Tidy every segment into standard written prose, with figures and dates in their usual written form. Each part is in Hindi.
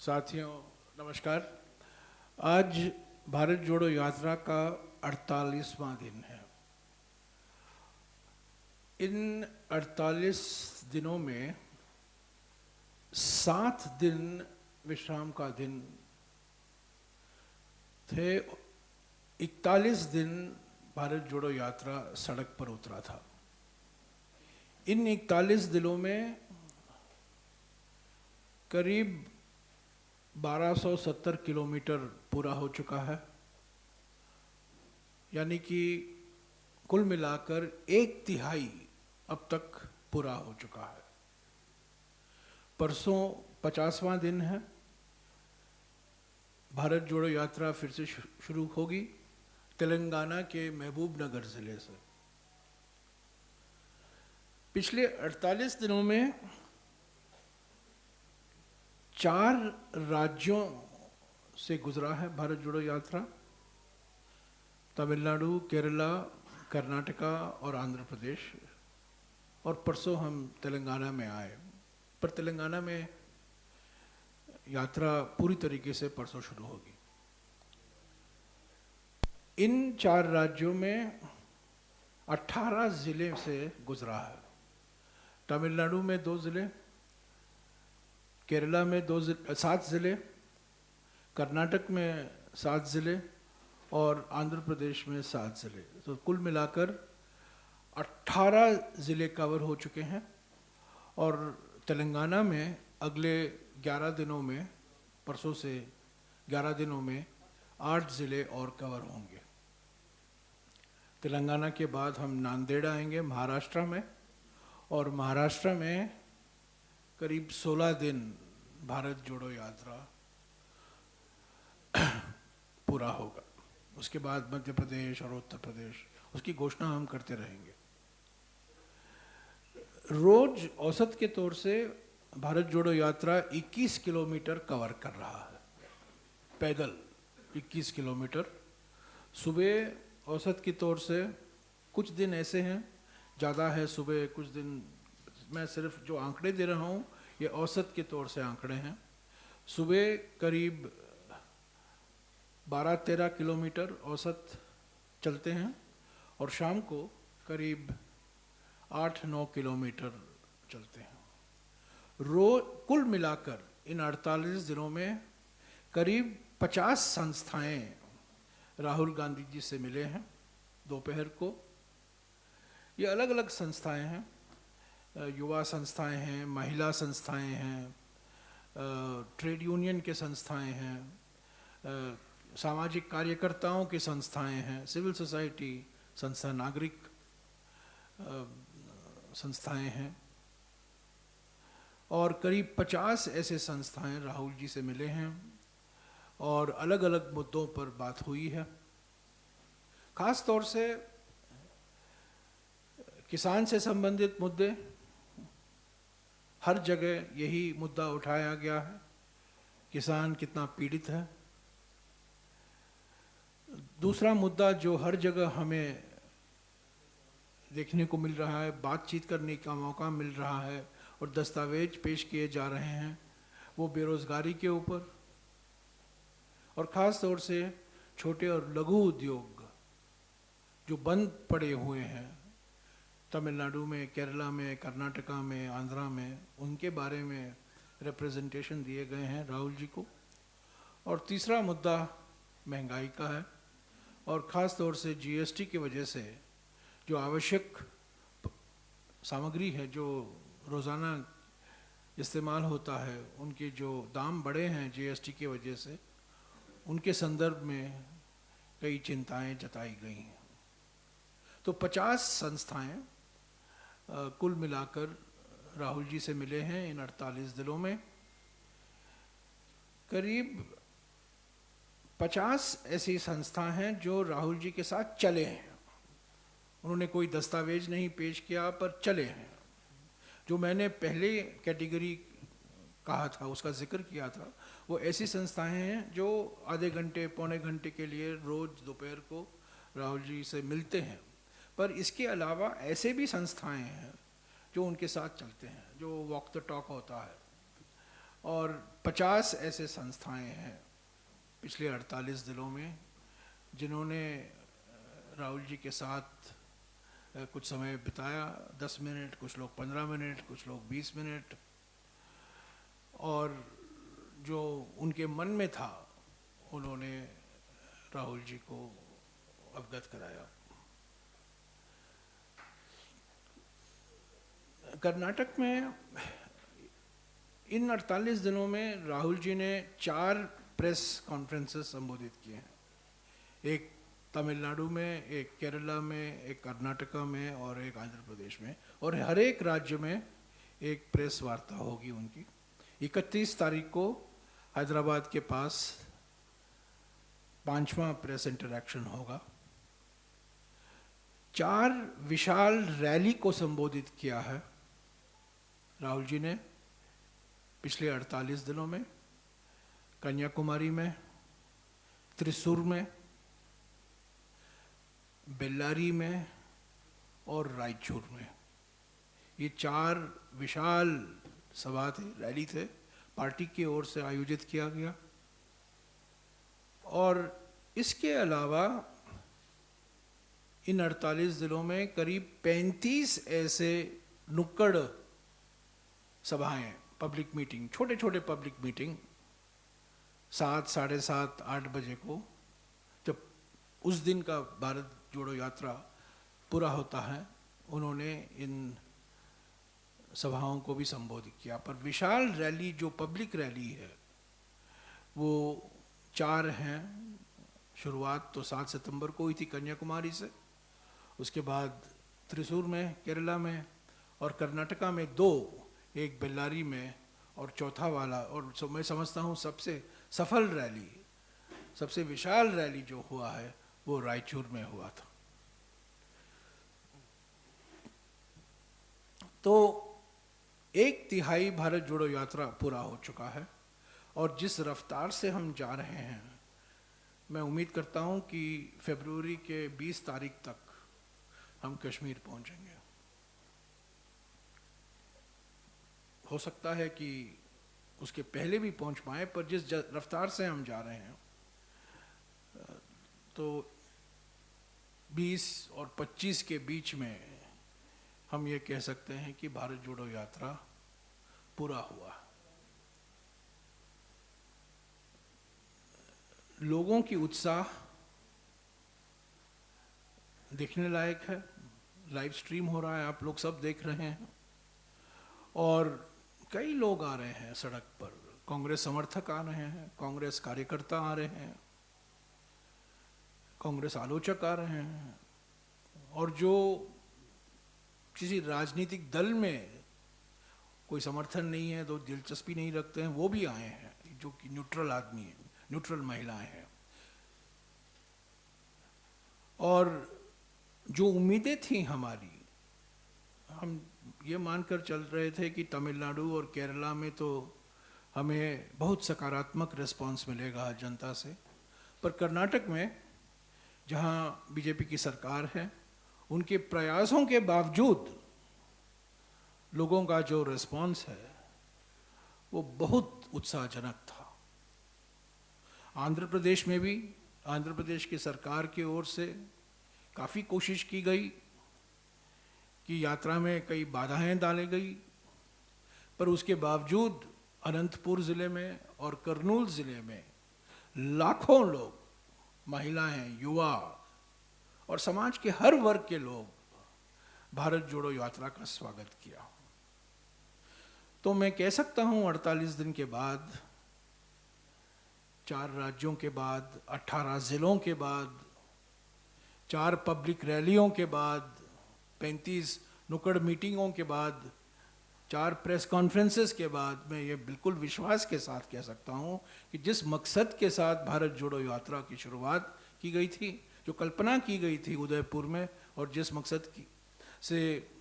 साथियों नमस्कार। आज भारत जोड़ो यात्रा का 48वां दिन है। इन 48 दिनों में 7 दिन विश्राम का दिन थे। 41 दिन भारत जोड़ो यात्रा सड़क पर उतरा था। इन 41 दिनों में करीब 1270 किलोमीटर पूरा हो चुका है, यानी कि कुल मिलाकर 1/3 अब तक पूरा हो चुका है। परसों 50वां दिन है। भारत जोड़ो यात्रा फिर से शुरू होगी तेलंगाना के महबूब नगर जिले से। पिछले 48 दिनों में 4 राज्यों से गुजरा है भारत जोड़ो यात्रा। तमिलनाडु, केरला, कर्नाटका और आंध्र प्रदेश। और परसों हम तेलंगाना में आए, पर तेलंगाना में यात्रा पूरी तरीके से परसों शुरू होगी। इन 4 राज्यों में 18 ज़िले से गुजरा है। तमिलनाडु में 2 ज़िले, केरला में 7 ज़िले, कर्नाटक में 7 ज़िले और आंध्र प्रदेश में 7 ज़िले। तो कुल मिलाकर 18 ज़िले कवर हो चुके हैं। और तेलंगाना में अगले 11 दिनों में, परसों से 11 दिनों में 8 ज़िले और कवर होंगे। तेलंगाना के बाद हम नांदेड़ आएंगे महाराष्ट्र में, और महाराष्ट्र में करीब 16 दिन भारत जोड़ो यात्रा पूरा होगा। उसके बाद मध्य प्रदेश और उत्तर प्रदेश, उसकी घोषणा हम करते रहेंगे। रोज औसत के तौर से भारत जोड़ो यात्रा 21 किलोमीटर कवर कर रहा है, पैदल 21 किलोमीटर। सुबह औसत के तौर से कुछ दिन ऐसे हैं ज़्यादा है सुबह, कुछ दिन, मैं सिर्फ जो आंकड़े दे रहा हूँ ये औसत के तौर से आंकड़े हैं। सुबह करीब 12-13 किलोमीटर औसत चलते हैं और शाम को करीब 8-9 किलोमीटर चलते हैं। कुल मिलाकर इन 48 दिनों में करीब 50 संस्थाएं राहुल गांधी जी से मिले हैं दोपहर को। ये अलग अलग संस्थाएं हैं, युवा संस्थाएं हैं, महिला संस्थाएं हैं, ट्रेड यूनियन के संस्थाएं हैं, सामाजिक कार्यकर्ताओं की संस्थाएं हैं, सिविल सोसाइटी संस्था, नागरिक संस्थाएं हैं। और करीब 50 ऐसे संस्थाएं राहुल जी से मिले हैं और अलग अलग मुद्दों पर बात हुई है। खास तौर से किसान से संबंधित मुद्दे, हर जगह यही मुद्दा उठाया गया है, किसान कितना पीड़ित है। दूसरा मुद्दा जो हर जगह हमें देखने को मिल रहा है, बातचीत करने का मौका मिल रहा है और दस्तावेज पेश किए जा रहे हैं, वो बेरोजगारी के ऊपर, और ख़ास तौर से छोटे और लघु उद्योग जो बंद पड़े हुए हैं तमिलनाडु में, केरला में, कर्नाटका में, आंध्रा में, उनके बारे में रिप्रेजेंटेशन दिए गए हैं राहुल जी को। और तीसरा मुद्दा महंगाई का है, और ख़ास तौर से जीएसटी की वजह से जो आवश्यक सामग्री है जो रोज़ाना इस्तेमाल होता है, उनके जो दाम बढ़े हैं जीएसटी की वजह से, उनके संदर्भ में कई चिंताएं जताई गई हैं। तो 50 संस्थाएं कुल मिलाकर राहुल जी से मिले हैं इन 48 दिनों में। करीब 50 ऐसी संस्था हैं जो राहुल जी के साथ चले हैं। उन्होंने कोई दस्तावेज नहीं पेश किया पर चले हैं। जो मैंने पहले कैटेगरी कहा था, उसका जिक्र किया था, वो ऐसी संस्थाएं हैं जो आधे घंटे पौने घंटे के लिए रोज़ दोपहर को राहुल जी से मिलते हैं। पर इसके अलावा ऐसे भी संस्थाएं हैं जो उनके साथ चलते हैं, जो वॉक द टॉक होता है। और 50 ऐसे संस्थाएं हैं पिछले 48 दिनों में जिन्होंने राहुल जी के साथ कुछ समय बिताया। 10 मिनट, कुछ लोग 15 मिनट, कुछ लोग 20 मिनट, और जो उनके मन में था उन्होंने राहुल जी को अवगत कराया। कर्नाटक में इन 48 दिनों में राहुल जी ने 4 प्रेस कॉन्फ्रेंसेस संबोधित किए हैं। एक तमिलनाडु में, एक केरला में, एक कर्नाटका में और एक आंध्र प्रदेश में, और हर एक राज्य में एक प्रेस वार्ता होगी उनकी। 31 तारीख को हैदराबाद के पास 5वां प्रेस इंटरैक्शन होगा। 4 विशाल रैली को संबोधित किया है राहुल जी ने पिछले 48 दिनों में। कन्याकुमारी में, त्रिशूर में, बेल्लारी में और रायचूर में। ये 4 विशाल सभा थे, रैली थे, पार्टी की ओर से आयोजित किया गया। और इसके अलावा इन 48 दिनों में करीब 35 ऐसे नुक्कड़ सभाएं, पब्लिक मीटिंग, छोटे छोटे पब्लिक मीटिंग 7, साढ़े 7, 8 बजे को, जब उस दिन का भारत जोड़ो यात्रा पूरा होता है, उन्होंने इन सभाओं को भी संबोधित किया। पर विशाल रैली, जो पब्लिक रैली है, वो 4 हैं। शुरुआत तो 7 सितंबर को हुई थी कन्याकुमारी से, उसके बाद त्रिशूर में केरला में, और कर्नाटका में 2, एक बेल्लारी में, और चौथा वाला, और मैं समझता हूँ सबसे सफल रैली, सबसे विशाल रैली जो हुआ है वो रायचूर में हुआ था। तो 1/3 भारत जोड़ो यात्रा पूरा हो चुका है, और जिस रफ्तार से हम जा रहे हैं, मैं उम्मीद करता हूं कि फरवरी के 20 तारीख तक हम कश्मीर पहुंचेंगे। हो सकता है कि उसके पहले भी पहुंच पाए, पर जिस रफ्तार से हम जा रहे हैं, तो 20 और 25 के बीच में हम ये कह सकते हैं कि भारत जोड़ो यात्रा पूरा हुआ। लोगों की उत्साह देखने लायक है। लाइव स्ट्रीम हो रहा है, आप लोग सब देख रहे हैं, और कई लोग आ रहे हैं सड़क पर। कांग्रेस समर्थक आ रहे हैं, कांग्रेस कार्यकर्ता आ रहे हैं, कांग्रेस आलोचक आ रहे हैं, और जो किसी राजनीतिक दल में कोई समर्थन नहीं है, तो दिलचस्पी नहीं रखते हैं, वो भी आए हैं, जो कि न्यूट्रल आदमी हैं, न्यूट्रल महिलाएं हैं। और जो उम्मीदें थी हमारी, हम ये मानकर चल रहे थे कि तमिलनाडु और केरला में तो हमें बहुत सकारात्मक रिस्पांस मिलेगा जनता से, पर कर्नाटक में जहां बीजेपी की सरकार है, उनके प्रयासों के बावजूद लोगों का जो रिस्पांस है वो बहुत उत्साहजनक था। आंध्र प्रदेश में भी, आंध्र प्रदेश की सरकार की ओर से काफ़ी कोशिश की गई कि यात्रा में कई बाधाएं डाली गई, पर उसके बावजूद अनंतपुर ज़िले में और कर्नूल ज़िले में लाखों लोग, महिलाएं, युवा और समाज के हर वर्ग के लोग भारत जोड़ो यात्रा का स्वागत किया। तो मैं कह सकता हूं 48 दिन के बाद, 4 राज्यों के बाद, 18 जिलों के बाद, 4 पब्लिक रैलियों के बाद, 35 नुक्कड़ मीटिंगों के बाद, 4 प्रेस कॉन्फ्रेंसेस के बाद, मैं ये बिल्कुल विश्वास के साथ कह सकता हूँ कि जिस मकसद के साथ भारत जोड़ो यात्रा की शुरुआत की गई थी, जो कल्पना की गई थी उदयपुर में, और जिस मकसद से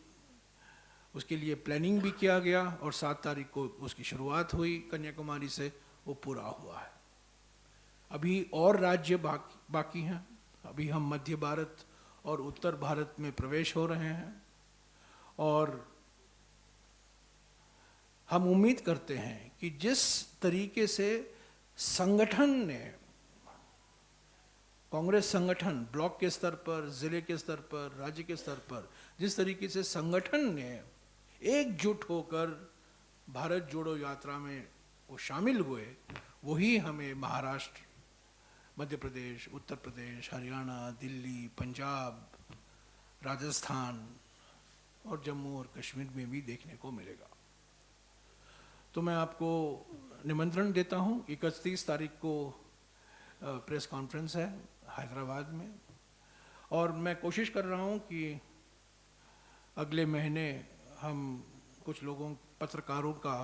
उसके लिए प्लानिंग भी किया गया, और 7 तारीख को उसकी शुरुआत हुई कन्याकुमारी से, वो पूरा हुआ है। अभी और राज्य बाकी हैं। अभी हम मध्य भारत और उत्तर भारत में प्रवेश हो रहे हैं, और हम उम्मीद करते हैं कि जिस तरीके से संगठन ने, कांग्रेस संगठन ब्लॉक के स्तर पर, जिले के स्तर पर, राज्य के स्तर पर, जिस तरीके से संगठन ने एकजुट होकर भारत जोड़ो यात्रा में वो शामिल हुए, वही हमें महाराष्ट्र, मध्य प्रदेश, उत्तर प्रदेश, हरियाणा, दिल्ली, पंजाब, राजस्थान और जम्मू और कश्मीर में भी देखने को मिलेगा। तो मैं आपको निमंत्रण देता हूं, 31 तारीख को प्रेस कॉन्फ्रेंस है हैदराबाद में, और मैं कोशिश कर रहा हूं कि अगले महीने हम कुछ लोगों, पत्रकारों का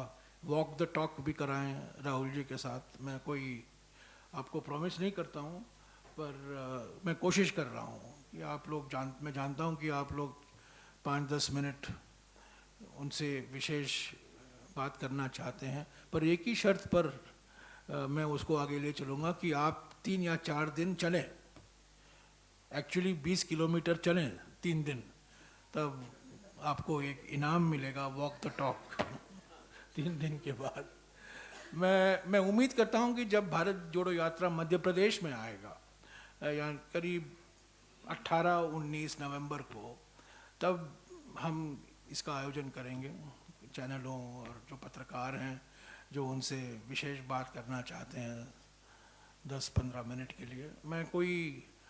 वॉक द टॉक भी कराएं राहुल जी के साथ। मैं कोई आपको प्रॉमिस नहीं करता हूं, पर मैं कोशिश कर रहा हूं कि आप लोग मैं जानता हूं कि आप लोग 5-10 मिनट उनसे विशेष बात करना चाहते हैं, पर एक ही शर्त पर मैं उसको आगे ले चलूँगा कि आप 3 या 4 दिन चलें, एक्चुअली 20 किलोमीटर चलें 3 दिन, तब आपको एक इनाम मिलेगा, वॉक द टॉक 3 दिन के बाद। मैं उम्मीद करता हूं कि जब भारत जोड़ो यात्रा मध्य प्रदेश में आएगा, या करीब 18-19 नवंबर को, तब हम इसका आयोजन करेंगे। चैनलों और जो पत्रकार हैं जो उनसे विशेष बात करना चाहते हैं 10-15 मिनट के लिए, मैं कोई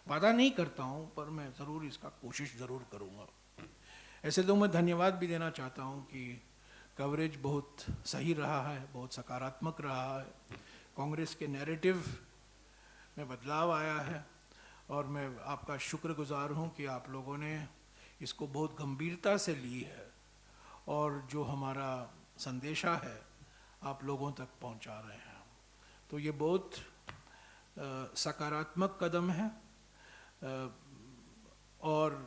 वादा नहीं करता हूं, पर मैं ज़रूर इसका कोशिश ज़रूर करूंगा। ऐसे तो मैं धन्यवाद भी देना चाहता हूं कि कवरेज बहुत सही रहा है, बहुत सकारात्मक रहा है, कांग्रेस के नैरेटिव में बदलाव आया है, और मैं आपका शुक्रगुजार हूं कि आप लोगों ने इसको बहुत गंभीरता से ली है और जो हमारा संदेशा है आप लोगों तक पहुंचा रहे हैं। तो ये बहुत सकारात्मक कदम है, और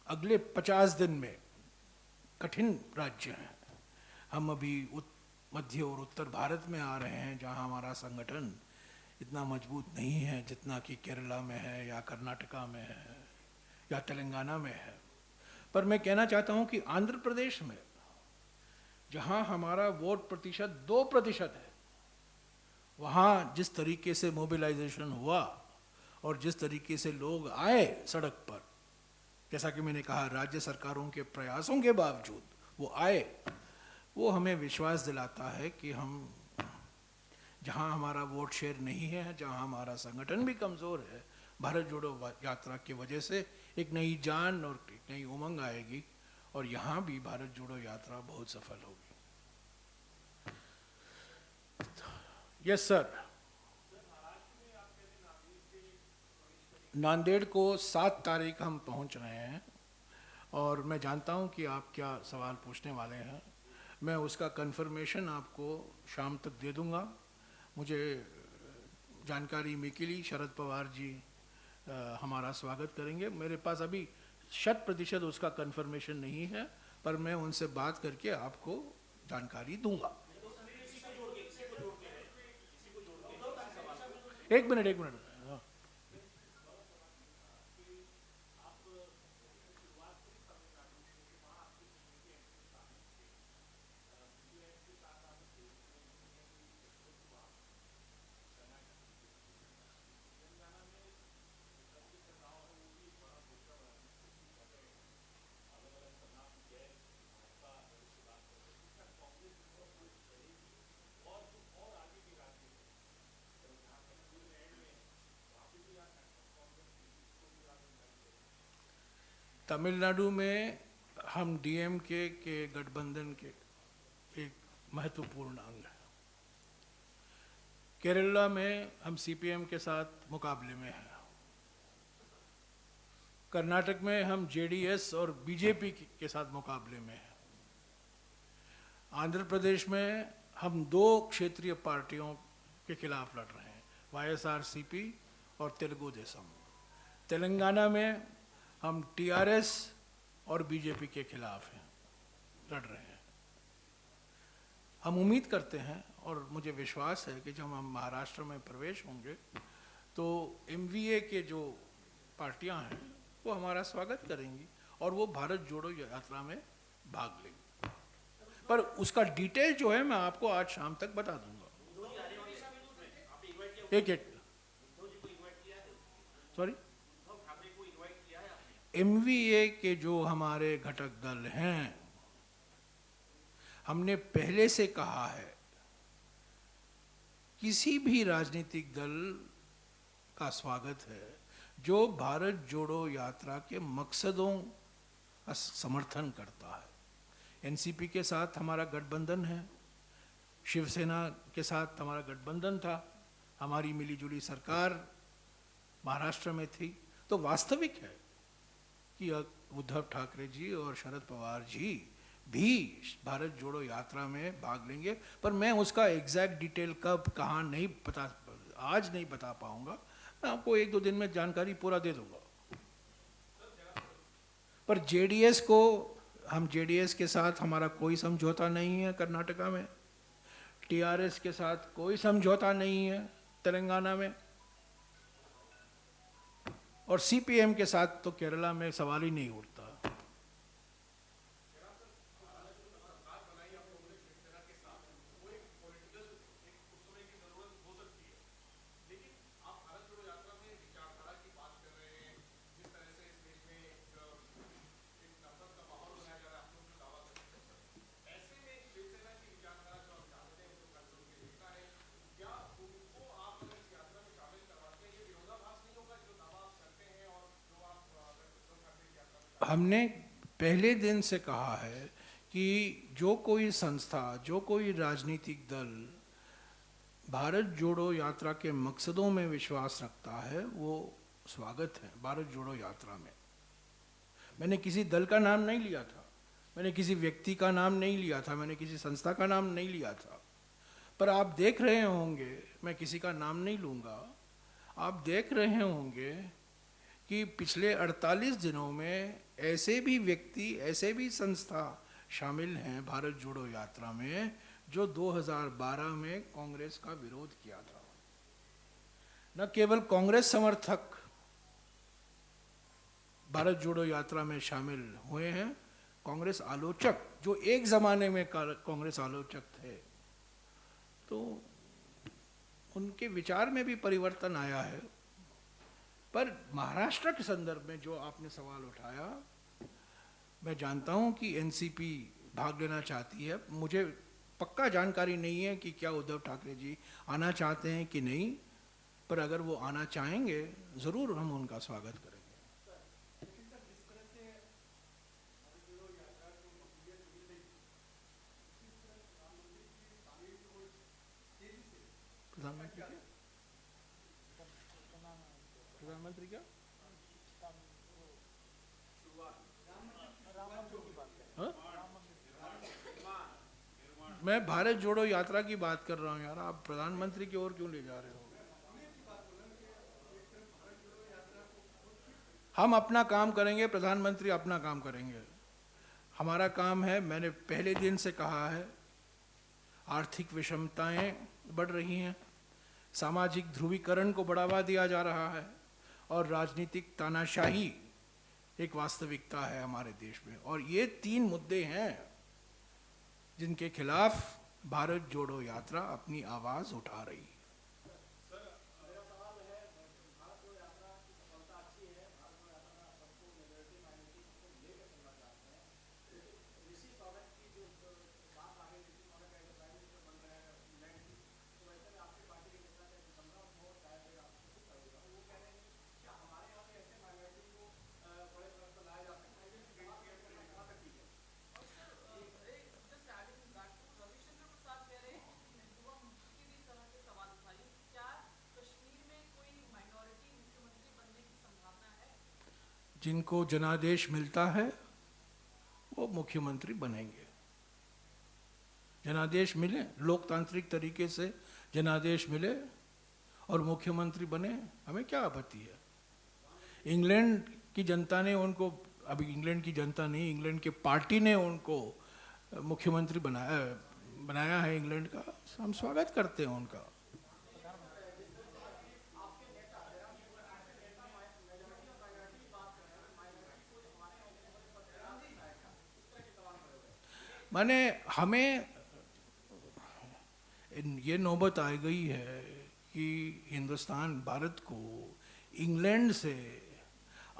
अगले 50 दिन में कठिन राज्य हैं। हम अभी मध्य और उत्तर भारत में आ रहे हैं जहां हमारा संगठन इतना मजबूत नहीं है जितना कि केरला में है, या कर्नाटका में है, या तेलंगाना में है। पर मैं कहना चाहता हूं कि आंध्र प्रदेश में, जहां हमारा वोट प्रतिशत 2% है, वहां जिस तरीके से मोबिलाइजेशन हुआ और जिस तरीके से लोग आए सड़क पर, जैसा कि मैंने कहा राज्य सरकारों के प्रयासों के बावजूद वो आए, वो हमें विश्वास दिलाता है कि हम, जहां हमारा वोट शेयर नहीं है, जहां हमारा संगठन भी कमज़ोर है, भारत जोड़ो यात्रा की वजह से एक नई जान और एक नई उमंग आएगी, और यहाँ भी भारत जोड़ो यात्रा बहुत सफल होगी। Yes sir. नांदेड़ को 7 तारीख हम पहुँच रहे हैं, और मैं जानता हूँ कि आप क्या सवाल पूछने वाले हैं। मैं उसका कंफर्मेशन आपको शाम तक दे दूँगा। मुझे जानकारी मिली, शरद पवार जी हमारा स्वागत करेंगे। मेरे पास अभी 100% उसका कंफर्मेशन नहीं है, पर मैं उनसे बात करके आपको जानकारी दूंगा। एक मिनट। तमिलनाडु में हम डीएमके के गठबंधन के एक महत्वपूर्ण अंग हैं। केरला में हम सीपीएम के साथ मुकाबले में हैं। कर्नाटक में हम जेडीएस और बीजेपी के साथ मुकाबले में हैं। आंध्र प्रदेश में हम 2 क्षेत्रीय पार्टियों के खिलाफ लड़ रहे हैं, वाईएसआरसीपी और तेलुगु देशम। तेलंगाना में हम टीआरएस और बीजेपी के खिलाफ हैं, लड़ रहे हैं। हम उम्मीद करते हैं और मुझे विश्वास है कि जब हम महाराष्ट्र में प्रवेश होंगे तो एमवीए के जो पार्टियां हैं वो हमारा स्वागत करेंगी और वो भारत जोड़ो यात्रा में भाग लेंगी। पर उसका डिटेल जो है मैं आपको आज शाम तक बता दूंगा। एक सॉरी, MVA के जो हमारे घटक दल हैं, हमने पहले से कहा है किसी भी राजनीतिक दल का स्वागत है जो भारत जोड़ो यात्रा के मकसदों का समर्थन करता है। एनसीपी के साथ हमारा गठबंधन है, शिवसेना के साथ हमारा गठबंधन था, हमारी मिलीजुली सरकार महाराष्ट्र में थी। तो वास्तविक है कि उद्धव ठाकरे जी और शरद पवार जी भी भारत जोड़ो यात्रा में भाग लेंगे, पर मैं उसका एग्जैक्ट डिटेल कब कहाँ नहीं पता, आज नहीं बता पाऊंगा। मैं आपको 1-2 दिन में जानकारी पूरा दे दूंगा। पर जेडीएस को, हम जेडीएस के साथ हमारा कोई समझौता नहीं है कर्नाटका में, टीआरएस के साथ कोई समझौता नहीं है तेलंगाना में, और सीपीएम के साथ तो केरला में सवाल ही नहीं उठता। हमने पहले दिन से कहा है कि जो कोई संस्था, जो कोई राजनीतिक दल भारत जोड़ो यात्रा के मकसदों में विश्वास रखता है वो स्वागत है भारत जोड़ो यात्रा में। मैंने किसी दल का नाम नहीं लिया था, मैंने किसी व्यक्ति का नाम नहीं लिया था, मैंने किसी संस्था का नाम नहीं लिया था। पर आप देख रहे होंगे, मैं किसी का नाम नहीं लूँगा, आप देख रहे होंगे कि पिछले 48 दिनों में ऐसे भी व्यक्ति, ऐसे भी संस्था शामिल हैं भारत जोड़ो यात्रा में जो 2012 में कांग्रेस का विरोध किया था। न केवल कांग्रेस समर्थक भारत जोड़ो यात्रा में शामिल हुए हैं, कांग्रेस आलोचक जो एक जमाने में कांग्रेस आलोचक थे, तो उनके विचार में भी परिवर्तन आया है। पर महाराष्ट्र के संदर्भ में जो आपने सवाल उठाया, मैं जानता हूं कि एनसीपी भाग लेना चाहती है। मुझे पक्का जानकारी नहीं है कि क्या उद्धव ठाकरे जी आना चाहते हैं कि नहीं, पर अगर वो आना चाहेंगे ज़रूर हम उनका स्वागत करेंगे। प्रधानमंत्री क्या हाँ? मैं भारत जोड़ो यात्रा की बात कर रहा हूँ यार, आप प्रधानमंत्री की ओर क्यों ले जा रहे हो? हम अपना काम करेंगे, प्रधानमंत्री अपना काम करेंगे। हमारा काम है, मैंने पहले दिन से कहा है, आर्थिक विषमताएं बढ़ रही हैं, सामाजिक ध्रुवीकरण को बढ़ावा दिया जा रहा है और राजनीतिक तानाशाही एक वास्तविकता है हमारे देश में। और ये 3 मुद्दे हैं जिनके खिलाफ भारत जोड़ो यात्रा अपनी आवाज उठा रही है। जिनको जनादेश मिलता है वो मुख्यमंत्री बनेंगे। जनादेश मिले, लोकतांत्रिक तरीके से जनादेश मिले और मुख्यमंत्री बने, हमें क्या आपत्ति है। इंग्लैंड की जनता ने उनको, अभी इंग्लैंड की जनता नहीं, इंग्लैंड के पार्टी ने उनको मुख्यमंत्री बनाया है इंग्लैंड का, हम स्वागत करते हैं उनका। माने हमें ये नौबत आ गई है कि हिंदुस्तान भारत को इंग्लैंड से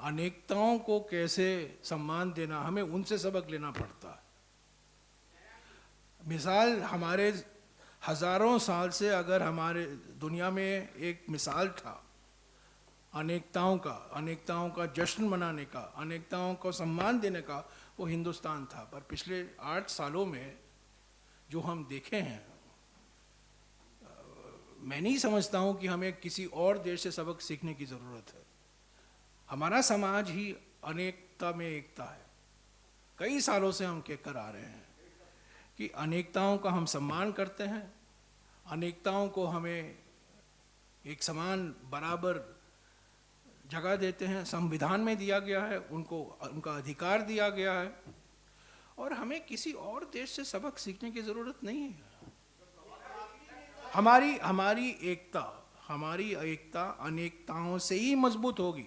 अनेकताओं को कैसे सम्मान देना, हमें उनसे सबक लेना पड़ता है। मिसाल, हमारे हजारों साल से अगर हमारे दुनिया में एक मिसाल था अनेकताओं का जश्न मनाने का, अनेकताओं को सम्मान देने का, वो हिंदुस्तान था। पर पिछले 8 सालों में जो हम देखे हैं, मैं नहीं समझता हूँ कि हमें किसी और देश से सबक सीखने की ज़रूरत है। हमारा समाज ही अनेकता में एकता है। कई सालों से हम कहकर आ रहे हैं कि अनेकताओं का हम सम्मान करते हैं, अनेकताओं को हमें एक समान बराबर जगह देते हैं, संविधान में दिया गया है, उनको उनका अधिकार दिया गया है, और हमें किसी और देश से सबक सीखने की ज़रूरत नहीं है। हमारी एकता अनेकताओं से ही मजबूत होगी।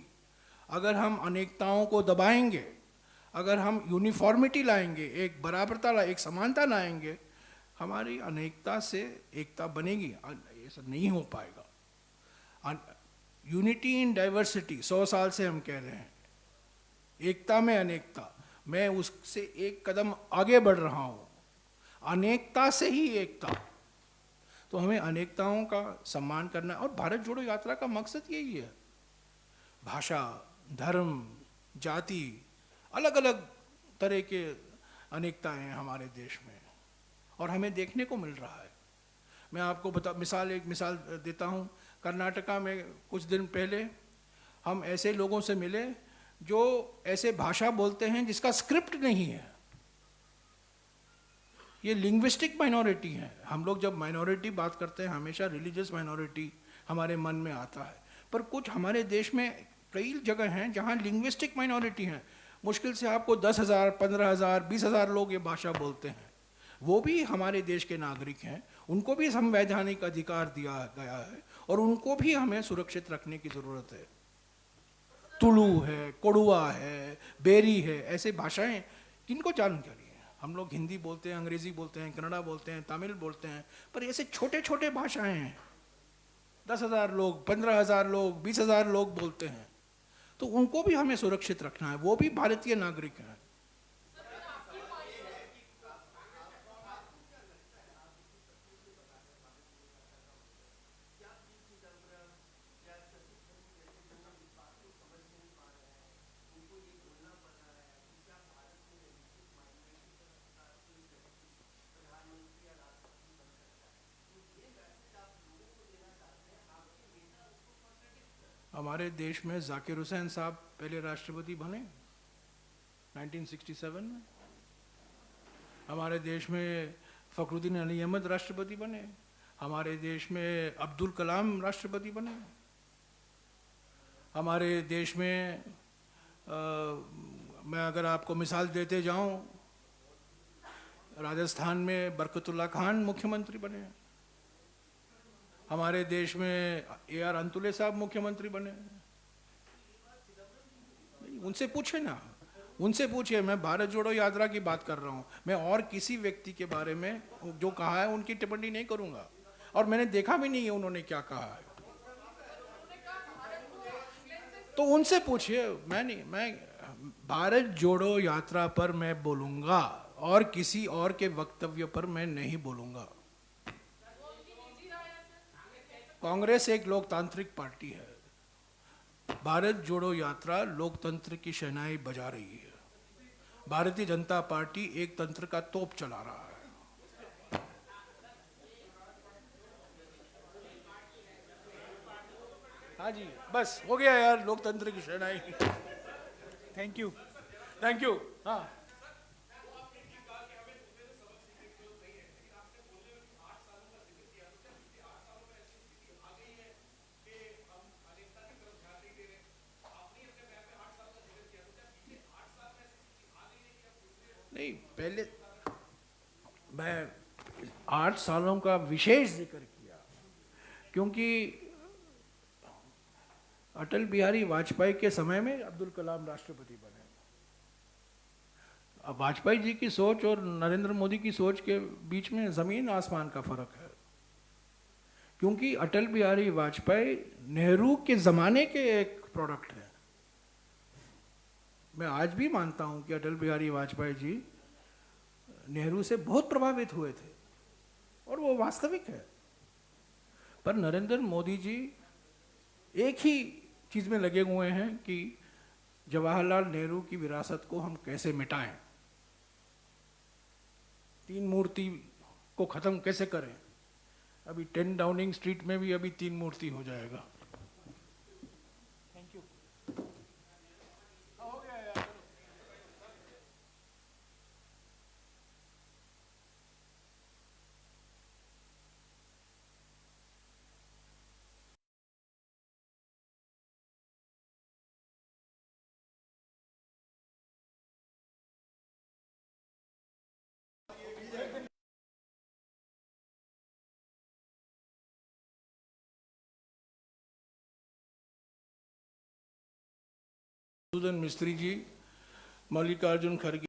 अगर हम अनेकताओं को दबाएंगे, अगर हम यूनिफॉर्मिटी लाएंगे, एक बराबरता, एक समानता लाएंगे, हमारी अनेकता से एकता बनेगी। ऐसा नहीं हो पाएगा। यूनिटी इन डाइवर्सिटी 100 साल से हम कह रहे हैं, एकता में अनेकता। मैं उससे एक कदम आगे बढ़ रहा हूँ, अनेकता से ही एकता। तो हमें अनेकताओं का सम्मान करना है, और भारत जोड़ो यात्रा का मकसद यही है। भाषा, धर्म, जाति, अलग अलग तरह के अनेकताएं हैं हमारे देश में, और हमें देखने को मिल रहा है। मैं आपको एक मिसाल देता हूँ। कर्नाटका में कुछ दिन पहले हम ऐसे लोगों से मिले जो ऐसे भाषा बोलते हैं जिसका स्क्रिप्ट नहीं है। ये लिंग्विस्टिक माइनॉरिटी है। हम लोग जब माइनॉरिटी बात करते हैं, हमेशा रिलीजियस माइनॉरिटी हमारे मन में आता है, पर कुछ हमारे देश में कई जगह हैं जहाँ लिंग्विस्टिक माइनॉरिटी हैं। मुश्किल से आपको 10,000, 15,000, 20,000 लोग ये भाषा बोलते हैं। वो भी हमारे देश के नागरिक हैं, उनको भी संवैधानिक अधिकार दिया गया है, और उनको भी हमें सुरक्षित रखने की ज़रूरत है। तुलु है, कोडुआ है, बेरी है, ऐसे भाषाएं किनको जानकारी है। हम लोग हिंदी बोलते हैं, अंग्रेजी बोलते हैं, कन्नड़ा बोलते हैं, तमिल बोलते हैं, पर ऐसे छोटे छोटे भाषाएं हैं 10,000 लोग, 15,000 लोग, 20,000 लोग बोलते हैं। तो उनको भी हमें सुरक्षित रखना है, वो भी भारतीय नागरिक हैं। हमारे देश में जाकिर हुसैन साहब पहले राष्ट्रपति बने 1967 में। हमारे देश में फखरुद्दीन अली अहमद राष्ट्रपति बने। हमारे देश में अब्दुल कलाम राष्ट्रपति बने। हमारे देश में मैं अगर आपको मिसाल देते जाऊं, राजस्थान में बरकतुल्ला खान मुख्यमंत्री बने। हमारे देश में AR अंतुले साहब मुख्यमंत्री बने। उनसे पूछे ना, उनसे पूछिए। मैं भारत जोड़ो यात्रा की बात कर रहा हूँ। मैं और किसी व्यक्ति के बारे में जो कहा है उनकी टिप्पणी नहीं करूँगा, और मैंने देखा भी नहीं है उन्होंने क्या कहा है। तो उनसे पूछिए, मैं भारत जोड़ो यात्रा पर मैं बोलूँगा, और किसी और के वक्तव्य पर मैं नहीं बोलूँगा। कांग्रेस एक लोकतांत्रिक पार्टी है। भारत जोड़ो यात्रा लोकतंत्र की शहनाई बजा रही है। भारतीय जनता पार्टी एक तंत्र का तोप चला रहा है। हाँ जी, बस हो गया यार, लोकतंत्र की शहनाई। Thank you, thank you. हाँ, नहीं, पहले मैं 8 सालों का विशेष जिक्र किया क्योंकि अटल बिहारी वाजपेयी के समय में अब्दुल कलाम राष्ट्रपति बने। अब वाजपेयी जी की सोच और नरेंद्र मोदी की सोच के बीच में ज़मीन आसमान का फर्क है, क्योंकि अटल बिहारी वाजपेयी नेहरू के ज़माने के एक प्रोडक्ट है। मैं आज भी मानता हूं कि अटल बिहारी वाजपेयी जी नेहरू से बहुत प्रभावित हुए थे और वो वास्तविक है। पर नरेंद्र मोदी जी एक ही चीज़ में लगे हुए हैं कि जवाहरलाल नेहरू की विरासत को हम कैसे मिटाएं, तीन मूर्ति को ख़त्म कैसे करें। अभी 10 डाउनिंग स्ट्रीट में भी अभी 3 मूर्ति हो जाएगा। Thank you. हो गया यार। मधुसूदन मिस्त्री जी, मल्लिकार्जुन खड़गे